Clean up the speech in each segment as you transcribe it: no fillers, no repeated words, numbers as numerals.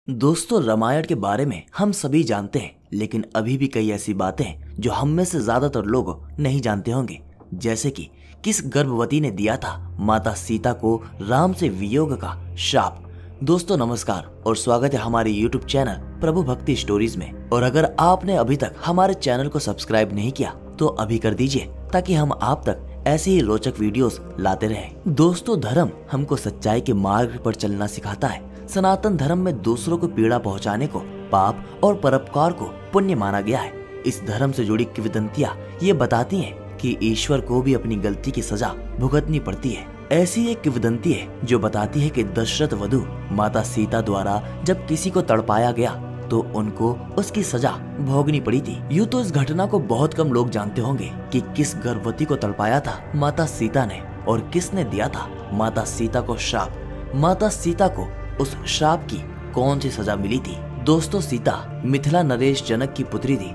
दोस्तों, रामायण के बारे में हम सभी जानते हैं, लेकिन अभी भी कई ऐसी बातें हैं जो हम में से ज्यादातर लोग नहीं जानते होंगे। जैसे कि किस गर्भवती ने दिया था माता सीता को राम से वियोग का शाप। दोस्तों नमस्कार और स्वागत है हमारे YouTube चैनल प्रभु भक्ति स्टोरीज में। और अगर आपने अभी तक हमारे चैनल को सब्सक्राइब नहीं किया तो अभी कर दीजिए, ताकि हम आप तक ऐसे ही रोचक वीडियोस लाते रहें। दोस्तों, धर्म हमको सच्चाई के मार्ग पर चलना सिखाता है। सनातन धर्म में दूसरों को पीड़ा पहुंचाने को पाप और परोपकार को पुण्य माना गया है। इस धर्म से जुड़ी किंवदंतियां ये बताती हैं कि ईश्वर को भी अपनी गलती की सजा भुगतनी पड़ती है। ऐसी एक किंवदंती है जो बताती है कि दशरथ वधु माता सीता द्वारा जब किसी को तड़पाया गया तो उनको उसकी सजा भोगनी पड़ी थी। यूं तो इस घटना को बहुत कम लोग जानते होंगे कि किस गर्भवती को तड़पाया था माता सीता ने और किसने दिया था माता सीता को श्राप। माता सीता को उस श्राप की कौन सी सजा मिली थी? दोस्तों, सीता मिथिला नरेश जनक की पुत्री थी।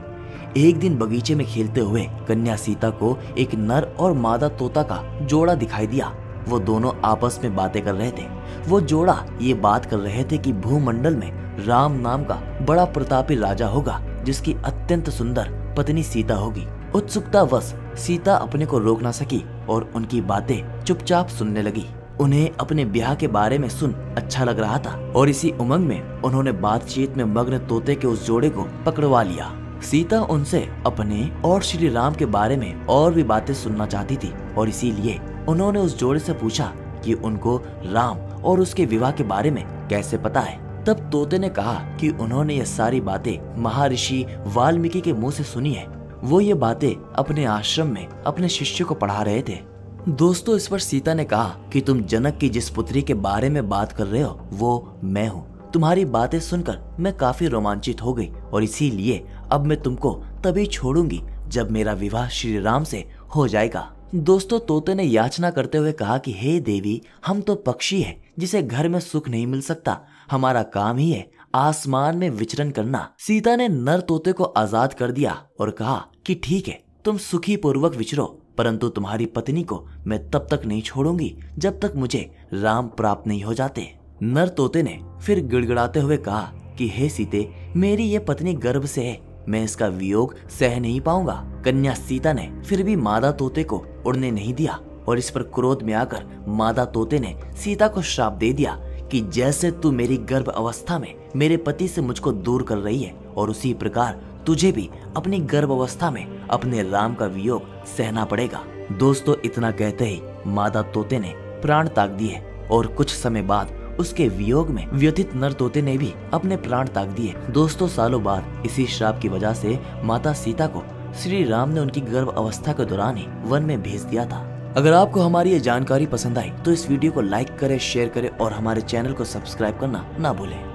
एक दिन बगीचे में खेलते हुए कन्या सीता को एक नर और मादा तोता का जोड़ा दिखाई दिया। वो दोनों आपस में बातें कर रहे थे। वो जोड़ा ये बात कर रहे थे कि भूमंडल में राम नाम का बड़ा प्रतापी राजा होगा जिसकी अत्यंत सुंदर पत्नी सीता होगी। उत्सुकतावश सीता अपने को रोक ना सकी और उनकी बातें चुपचाप सुनने लगी। उन्हें अपने ब्याह के बारे में सुन अच्छा लग रहा था और इसी उमंग में उन्होंने बातचीत में मग्न तोते के उस जोड़े को पकड़वा लिया। सीता उनसे अपने और श्री राम के बारे में और भी बातें सुनना चाहती थी और इसीलिए उन्होंने उस जोड़े से पूछा कि उनको राम और उसके विवाह के बारे में कैसे पता है। तब तोते ने कहा कि उन्होंने ये सारी बातें महर्षि वाल्मीकि के मुंह से सुनी है। वो ये बातें अपने आश्रम में अपने शिष्य को पढ़ा रहे थे। दोस्तों, इस पर सीता ने कहा कि तुम जनक की जिस पुत्री के बारे में बात कर रहे हो वो मैं हूँ। तुम्हारी बातें सुनकर मैं काफी रोमांचित हो गई और इसीलिए अब मैं तुमको तभी छोड़ूंगी जब मेरा विवाह श्री राम से हो जाएगा। दोस्तों, तोते ने याचना करते हुए कहा कि हे देवी, हम तो पक्षी हैं जिसे घर में सुख नहीं मिल सकता। हमारा काम ही है आसमान में विचरण करना। सीता ने नर तोते को आजाद कर दिया और कहा कि ठीक है, तुम सुखी पूर्वक विचरो, परंतु तुम्हारी पत्नी को मैं तब तक नहीं छोड़ूंगी जब तक मुझे राम प्राप्त नहीं हो जाते। नर तोते ने फिर गिड़गिड़ाते हुए कहा कि हे सीते, मेरी ये पत्नी गर्भ से है, मैं इसका वियोग सह नहीं पाऊंगा। कन्या सीता ने फिर भी मादा तोते को उड़ने नहीं दिया और इस पर क्रोध में आकर मादा तोते ने सीता को श्राप दे दिया कि जैसे तू मेरी गर्भ अवस्था में मेरे पति से मुझको दूर कर रही है और उसी प्रकार तुझे भी अपनी गर्भ अवस्था में अपने राम का वियोग सहना पड़ेगा। दोस्तों, इतना कहते ही मादा तोते ने प्राण त्याग दिए और कुछ समय बाद उसके वियोग में व्यथित नर तोते ने भी अपने प्राण त्याग दिए। दोस्तों, सालों बाद इसी श्राप की वजह से माता सीता को श्री राम ने उनकी गर्भ अवस्था के दौरान ही वन में भेज दिया था। अगर आपको हमारी ये जानकारी पसंद आई तो इस वीडियो को लाइक करें, शेयर करें और हमारे चैनल को सब्सक्राइब करना ना भूलें।